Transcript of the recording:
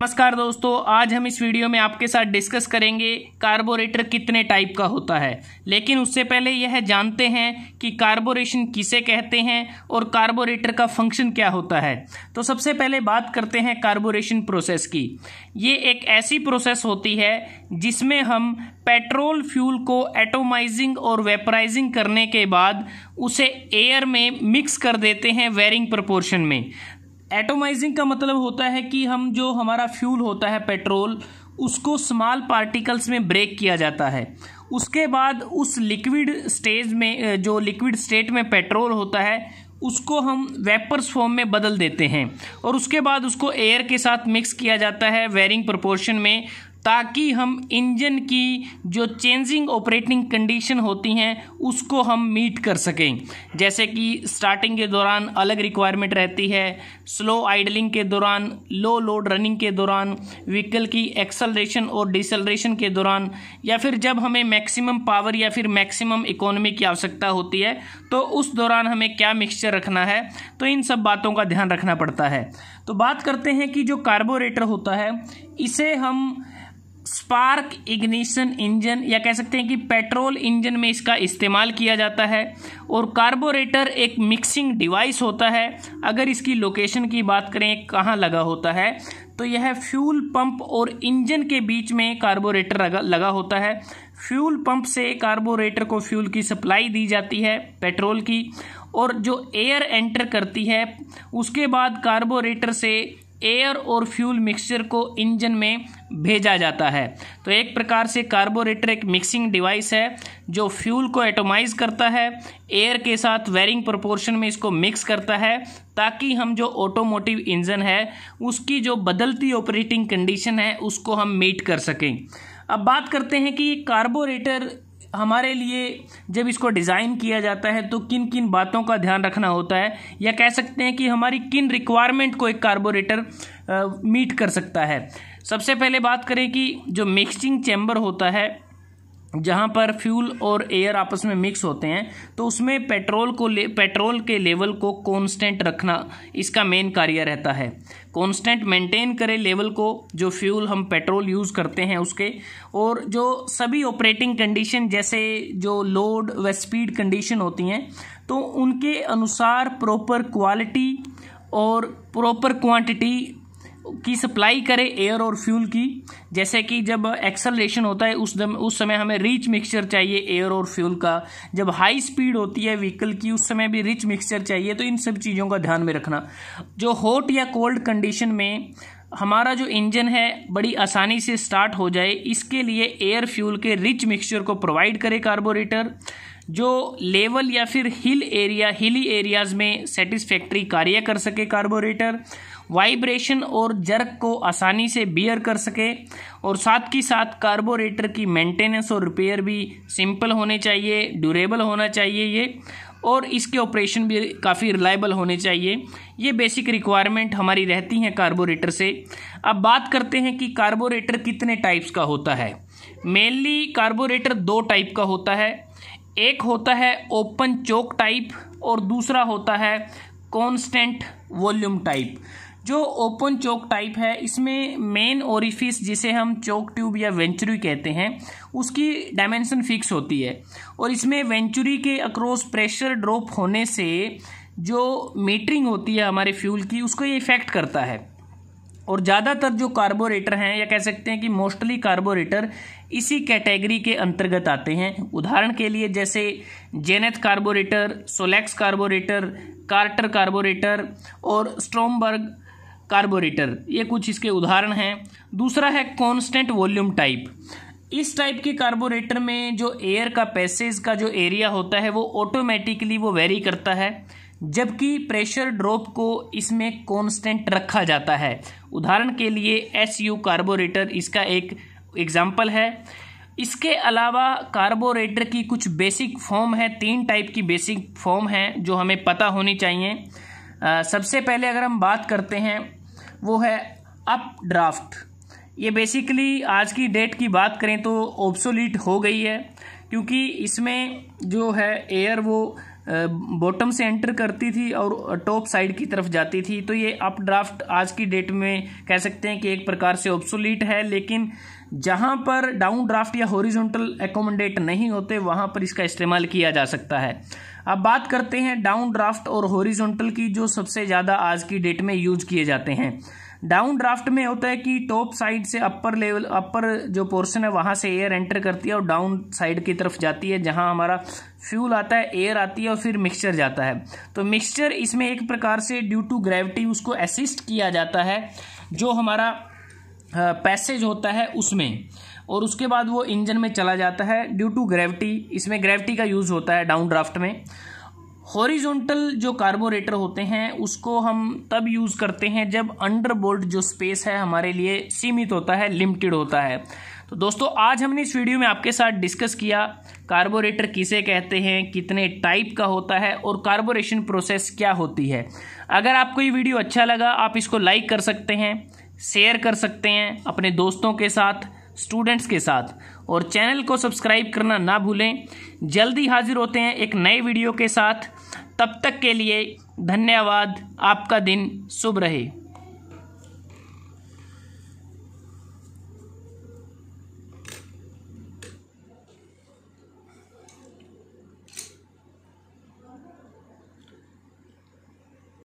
नमस्कार दोस्तों, आज हम इस वीडियो में आपके साथ डिस्कस करेंगे कार्बोरेटर कितने टाइप का होता है। लेकिन उससे पहले यह जानते हैं कि कार्बोरेशन किसे कहते हैं और कार्बोरेटर का फंक्शन क्या होता है। तो सबसे पहले बात करते हैं कार्बोरेशन प्रोसेस की। ये एक ऐसी प्रोसेस होती है जिसमें हम पेट्रोल फ्यूल को एटोमाइजिंग और वेपराइजिंग करने के बाद उसे एयर में मिक्स कर देते हैं वेरिंग प्रोपोर्शन में। एटोमाइजिंग का मतलब होता है कि हम जो हमारा फ्यूल होता है पेट्रोल, उसको स्मॉल पार्टिकल्स में ब्रेक किया जाता है। उसके बाद उस लिक्विड स्टेज में, जो लिक्विड स्टेट में पेट्रोल होता है, उसको हम वेपर्स फॉर्म में बदल देते हैं और उसके बाद उसको एयर के साथ मिक्स किया जाता है वेरिंग प्रोपोर्शन में, ताकि हम इंजन की जो चेंजिंग ऑपरेटिंग कंडीशन होती हैं उसको हम मीट कर सकें। जैसे कि स्टार्टिंग के दौरान अलग रिक्वायरमेंट रहती है, स्लो आइडलिंग के दौरान, लो लोड रनिंग के दौरान, व्हीकल की एक्सेलरेशन और डिसेलरेशन के दौरान, या फिर जब हमें मैक्सिमम पावर या फिर मैक्सिमम इकोनॉमी की आवश्यकता होती है तो उस दौरान हमें क्या मिक्सचर रखना है। तो इन सब बातों का ध्यान रखना पड़ता है। तो बात करते हैं कि जो कार्बोरेटर होता है, इसे हम स्पार्क इग्निशन इंजन या कह सकते हैं कि पेट्रोल इंजन में इसका इस्तेमाल किया जाता है। और कार्बोरेटर एक मिक्सिंग डिवाइस होता है। अगर इसकी लोकेशन की बात करें कहाँ लगा होता है, तो यह फ्यूल पंप और इंजन के बीच में कार्बोरेटर लगा होता है। फ्यूल पंप से कार्बोरेटर को फ्यूल की सप्लाई दी जाती है पेट्रोल की, और जो एयर एंटर करती है उसके बाद कार्बोरेटर से एयर और फ्यूल मिक्सचर को इंजन में भेजा जाता है। तो एक प्रकार से कार्बोरेटर एक मिक्सिंग डिवाइस है जो फ्यूल को एटोमाइज करता है, एयर के साथ वेरिंग प्रोपोर्शन में इसको मिक्स करता है, ताकि हम जो ऑटोमोटिव इंजन है उसकी जो बदलती ऑपरेटिंग कंडीशन है उसको हम मीट कर सकें। अब बात करते हैं कि कार्बोरेटर हमारे लिए जब इसको डिज़ाइन किया जाता है तो किन किन बातों का ध्यान रखना होता है, या कह सकते हैं कि हमारी किन रिक्वायरमेंट को एक कार्बोरेटर मीट कर सकता है। सबसे पहले बात करें कि जो मिक्सिंग चैम्बर होता है, जहाँ पर फ्यूल और एयर आपस में मिक्स होते हैं, तो उसमें पेट्रोल के लेवल को कांस्टेंट रखना इसका मेन कार्य रहता है। कांस्टेंट मेंटेन करें लेवल को, जो फ्यूल हम पेट्रोल यूज़ करते हैं उसके, और जो सभी ऑपरेटिंग कंडीशन जैसे जो लोड व स्पीड कंडीशन होती हैं तो उनके अनुसार प्रॉपर क्वालिटी और प्रॉपर क्वांटिटी की सप्लाई करें एयर और फ्यूल की। जैसे कि जब एक्सेलरेशन होता है उस समय हमें रिच मिक्सचर चाहिए एयर और फ्यूल का। जब हाई स्पीड होती है व्हीकल की उस समय भी रिच मिक्सचर चाहिए। तो इन सब चीज़ों का ध्यान में रखना। जो हॉट या कोल्ड कंडीशन में हमारा जो इंजन है बड़ी आसानी से स्टार्ट हो जाए, इसके लिए एयर फ्यूल के रिच मिक्सचर को प्रोवाइड करे कार्बोरेटर। जो लेवल या फिर हिली एरियाज में सेटिस्फैक्ट्री कार्य कर सके कार्बोरेटर, वाइब्रेशन और जर्क को आसानी से बियर कर सके, और साथ ही साथ कार्बोरेटर की मेंटेनेंस और रिपेयर भी सिंपल होने चाहिए, ड्यूरेबल होना चाहिए ये, और इसके ऑपरेशन भी काफ़ी रिलायबल होने चाहिए। ये बेसिक रिक्वायरमेंट हमारी रहती हैं कार्बोरेटर से। अब बात करते हैं कि कार्बोरेटर कितने टाइप्स का होता है। मेनली कार्बोरेटर दो टाइप का होता है। एक होता है ओपन चोक टाइप और दूसरा होता है कांस्टेंट वॉल्यूम टाइप। जो ओपन चोक टाइप है, इसमें मेन ओरिफिस जिसे हम चोक ट्यूब या वेंचुरी कहते हैं उसकी डायमेंशन फिक्स होती है, और इसमें वेंचुरी के अक्रॉस प्रेशर ड्रॉप होने से जो मीटरिंग होती है हमारे फ्यूल की उसको ये इफेक्ट करता है। और ज़्यादातर जो कार्बोरेटर हैं, या कह सकते हैं कि मोस्टली कार्बोरेटर इसी कैटेगरी के अंतर्गत आते हैं। उदाहरण के लिए जैसे zenith carburettor, Solex carburettor, Carter carburettor और स्ट्रोमबर्ग कार्बोरेटर, ये कुछ इसके उदाहरण हैं। दूसरा है कांस्टेंट वॉल्यूम टाइप। इस टाइप के कार्बोरेटर में जो एयर का पैसेज का जो एरिया होता है वो ऑटोमेटिकली वो वेरी करता है, जबकि प्रेशर ड्रॉप को इसमें कांस्टेंट रखा जाता है। उदाहरण के लिए SU कार्बोरेटर इसका एक एग्जाम्पल है। इसके अलावा कार्बोरेटर की कुछ बेसिक फॉर्म है, 3 टाइप की बेसिक फॉर्म है जो हमें पता होनी चाहिए। सबसे पहले अगर हम बात करते हैं वो है अप ड्राफ्ट। ये बेसिकली आज की डेट की बात करें तो ऑब्सोलीट हो गई है, क्योंकि इसमें जो है एयर वो बॉटम से एंटर करती थी और टॉप साइड की तरफ जाती थी। तो ये अप ड्राफ्ट आज की डेट में कह सकते हैं कि एक प्रकार से ऑब्सोलीट है, लेकिन जहां पर डाउन ड्राफ्ट या हॉरिजॉन्टल एकोमोडेट नहीं होते वहां पर इसका इस्तेमाल किया जा सकता है। अब बात करते हैं डाउन ड्राफ्ट और हॉरिजॉन्टल की, जो सबसे ज़्यादा आज की डेट में यूज किए जाते हैं। डाउन ड्राफ्ट में होता है कि टॉप साइड से अपर जो पोर्शन है वहां से एयर एंटर करती है और डाउन साइड की तरफ जाती है, जहां हमारा फ्यूल आता है, एयर आती है और फिर मिक्सचर जाता है। तो मिक्सचर इसमें एक प्रकार से ड्यू टू ग्रेविटी उसको असिस्ट किया जाता है, जो हमारा पैसेज होता है उसमें, और उसके बाद वो इंजन में चला जाता है ड्यू टू ग्रेविटी। इसमें ग्रेविटी का यूज होता है डाउन ड्राफ्ट में। हॉरिजॉन्टल जो कार्बोरेटर होते हैं उसको हम तब यूज़ करते हैं जब अंडरबोल्ट जो स्पेस है हमारे लिए सीमित होता है, लिमिटेड होता है। तो दोस्तों आज हमने इस वीडियो में आपके साथ डिस्कस किया कार्बोरेटर किसे कहते हैं, कितने टाइप का होता है और कार्बोरेशन प्रोसेस क्या होती है। अगर आपको ये वीडियो अच्छा लगा आप इसको लाइक कर सकते हैं, शेयर कर सकते हैं अपने दोस्तों के साथ, स्टूडेंट्स के साथ, और चैनल को सब्सक्राइब करना ना भूलें। जल्दी हाजिर होते हैं एक नए वीडियो के साथ। तब तक के लिए धन्यवाद। आपका दिन शुभ रहे।